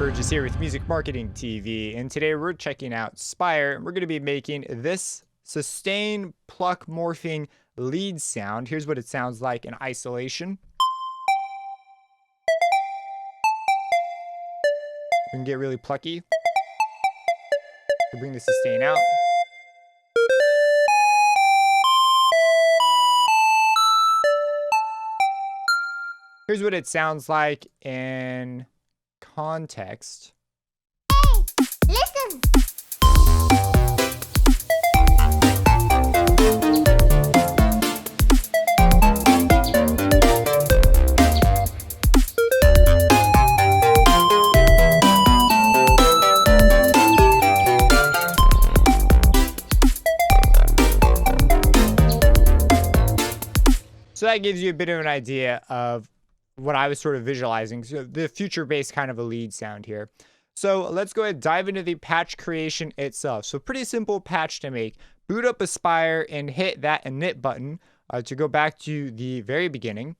Burgess here with Music Marketing TV, and today we're checking out Spire, and we're going to be making this sustain pluck morphing lead sound. Here's what it sounds like in isolation. We can get really plucky to bring the sustain out. Here's what it sounds like in context. Hey, listen. So that gives you a bit of an idea of what I was sort of visualizing. So the future-based kind of a lead sound here. So let's go ahead and dive into the patch creation itself. So pretty simple patch to make. Boot up Spire and hit that init button to go back to the very beginning.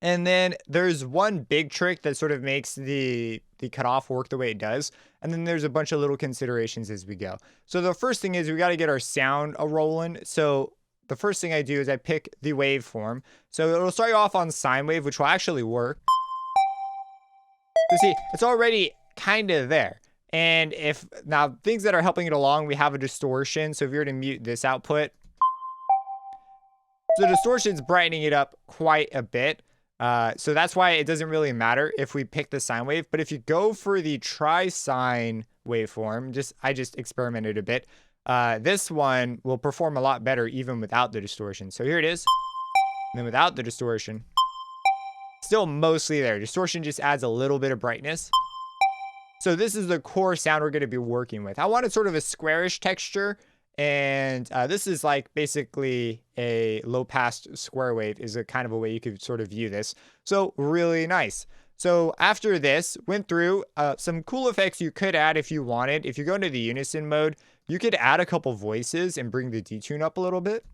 And then there's one big trick that sort of makes the cutoff work the way it does. And then there's a bunch of little considerations as we go. So the first thing is we got to get our sound rolling. So the first thing I do is I pick the waveform. So it'll start you off on sine wave, which will actually work. So see, it's already kind of there. And if now things that are helping it along, we have a distortion. So if you were to mute this output, so the distortion's brightening it up quite a bit. So that's why it doesn't really matter if we pick the sine wave. But if you go for the tri-sine waveform, I just experimented a bit. This one will perform a lot better even without the distortion. So here it is. And then without the distortion, still mostly there. Distortion just adds a little bit of brightness. So this is the core sound we're going to be working with. I wanted sort of a squarish texture. And this is like basically a low pass square wave is a kind of a way you could sort of view this. So really nice. So after this, went through some cool effects you could add if you wanted. If you go into the unison mode, you could add a couple voices and bring the detune up a little bit.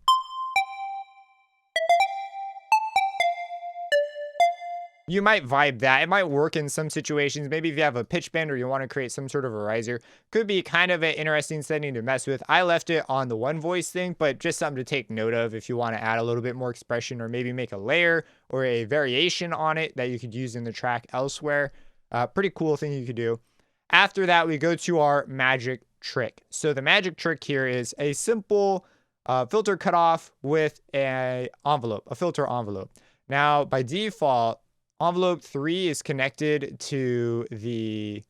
You might vibe that. It might work in some situations. Maybe if you have a pitch bend or you want to create some sort of a riser, could be kind of an interesting setting to mess with. I left it on the one voice thing, but just something to take note of if you want to add a little bit more expression or maybe make a layer or a variation on it that you could use in the track elsewhere. Pretty cool thing you could do. After that, we go to our magic trick. So the magic trick here is a simple filter cutoff with a filter envelope. Now, by default, envelope 3 is connected to the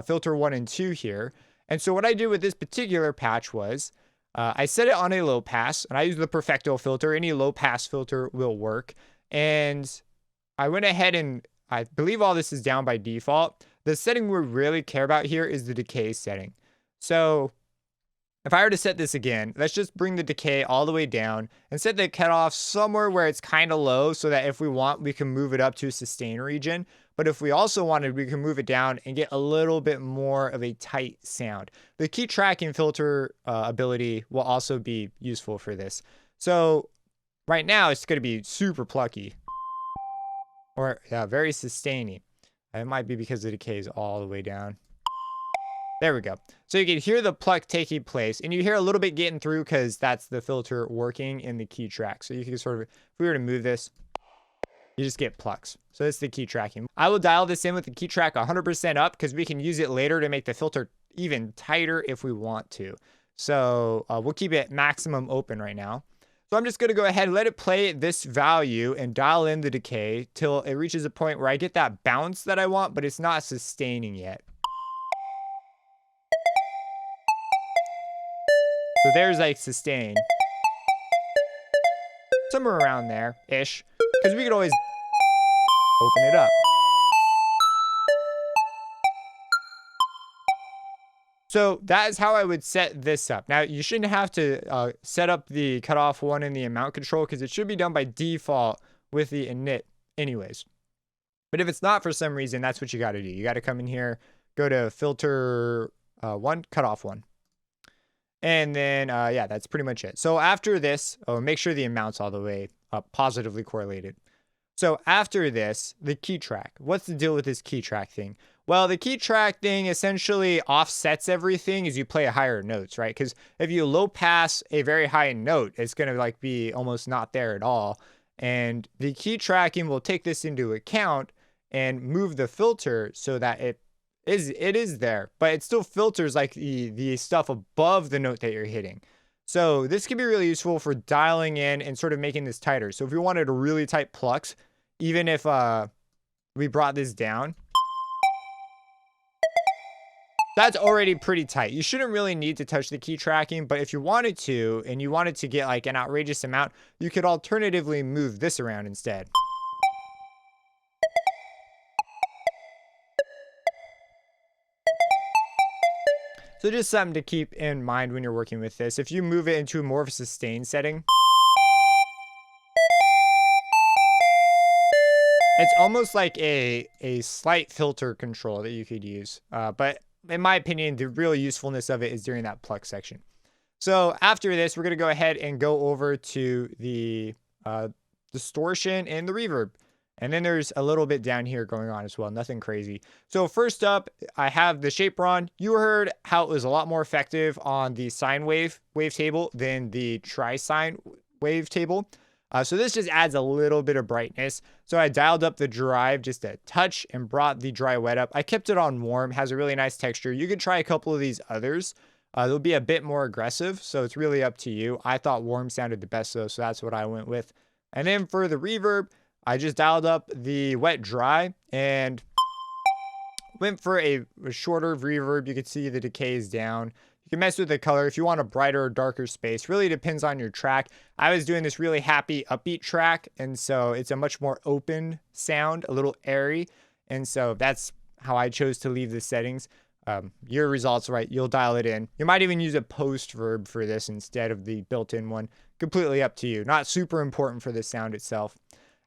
filter 1 and 2 here. And so what I did with this particular patch was I set it on a low pass, and I use the perfecto filter. Any low pass filter will work. And I went ahead and I believe all this is down by default. The setting we really care about here is the decay setting. So if I were to set this again, let's just bring the decay all the way down and set the cutoff somewhere where it's kind of low so that if we want, we can move it up to sustain region. But if we also wanted, we can move it down and get a little bit more of a tight sound. The key tracking filter ability will also be useful for this. So right now it's going to be super plucky or very sustaining. It might be because the decay is all the way down. There we go. So you can hear the pluck taking place, and you hear a little bit getting through because that's the filter working in the key track. So you can sort of, if we were to move this, you just get plucks. So that's the key tracking. I will dial this in with the key track 100% up because we can use it later to make the filter even tighter if we want to. So we'll keep it maximum open right now. So I'm just going to go ahead and let it play this value and dial in the decay till it reaches a point where I get that bounce that I want, but it's not sustaining yet. So there's like sustain. Somewhere around there-ish. Because we could always open it up. So that is how I would set this up. Now, you shouldn't have to set up the cutoff one in the amount control because it should be done by default with the init anyways. But if it's not for some reason, that's what you got to do. You got to come in here, go to filter 1, cutoff 1. And then, yeah, that's pretty much it. So after this, make sure the amount's all the way up, positively correlated. So after this, the key track. What's the deal with this key track thing? Well, the key track thing essentially offsets everything as you play higher notes, right? Because if you low pass a very high note, it's going to like be almost not there at all. And the key tracking will take this into account and move the filter so that it is there, but it still filters like the stuff above the note that you're hitting. So this can be really useful for dialing in and sort of making this tighter. So if we wanted a really tight plucks, even if we brought this down, that's already pretty tight. You shouldn't really need to touch the key tracking, but if you wanted to, and you wanted to get like an outrageous amount, you could alternatively move this around instead. So just something to keep in mind when you're working with this. If you move it into more of a sustain setting, it's almost like a slight filter control that you could use. But in my opinion, the real usefulness of it is during that pluck section. So after this, we're going to go ahead and go over to the distortion and the reverb. And then there's a little bit down here going on as well. Nothing crazy. So first up, I have the shaper on. You heard how it was a lot more effective on the sine wavetable than the tri-sine wavetable. So this just adds a little bit of brightness. So I dialed up the drive just a touch and brought the dry wet up. I kept it on warm, has a really nice texture. You could try a couple of these others. They'll be a bit more aggressive, so it's really up to you. I thought warm sounded the best though, so that's what I went with. And then for the reverb, I just dialed up the wet dry and went for a shorter reverb. You can see the decay is down. You can mess with the color if you want a brighter or darker space. Really depends on your track. I was doing this really happy upbeat track, and so it's a much more open sound, a little airy. And so that's how I chose to leave the settings. Your results, right? You'll dial it in. You might even use a post verb for this instead of the built-in one. Completely up to you. Not super important for the sound itself.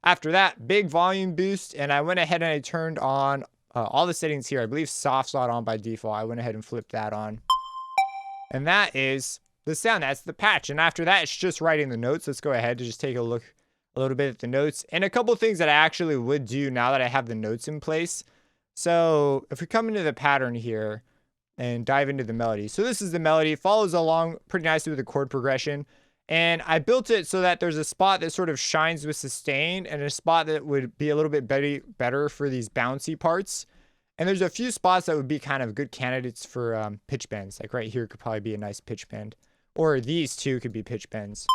After that, big volume boost, and I went ahead and I turned on all the settings here. I believe soft's not on by default. I went ahead and flipped that on. And that is the sound. That's the patch. And after that, it's just writing the notes. Let's go ahead to just take a look a little bit at the notes. And a couple things that I actually would do now that I have the notes in place. So if we come into the pattern here and dive into the melody. So this is the melody. It follows along pretty nicely with the chord progression. And I built it so that there's a spot that sort of shines with sustain and a spot that would be a little bit better for these bouncy parts. And there's a few spots that would be kind of good candidates for pitch bends. Like right here could probably be a nice pitch bend. Or these two could be pitch bends.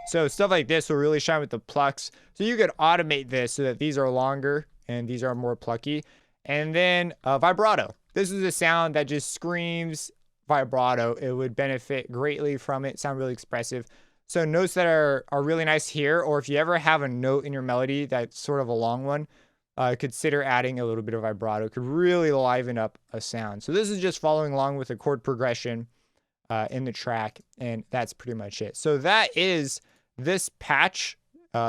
So stuff like this will really shine with the plucks. So you could automate this so that these are longer and these are more plucky. And then vibrato. This is a sound that just screams vibrato. It would benefit greatly from it. Sound really expressive. So notes that are really nice here, or if you ever have a note in your melody that's sort of a long one, consider adding a little bit of vibrato. It could really liven up a sound. So this is just following along with the chord progression in the track, and that's pretty much it. So that is this patch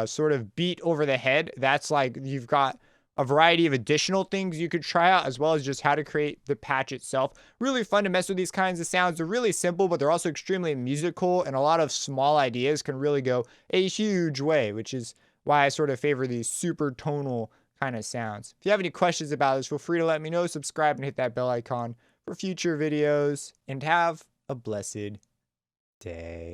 sort of beat over the head. That's like you've got a variety of additional things you could try out, as well as just how to create the patch itself. Really fun to mess with these kinds of sounds. They're really simple, but they're also extremely musical, and a lot of small ideas can really go a huge way, which is why I sort of favor these super tonal kind of sounds. If you have any questions about this, feel free to let me know. Subscribe and hit that bell icon for future videos, and have a blessed day.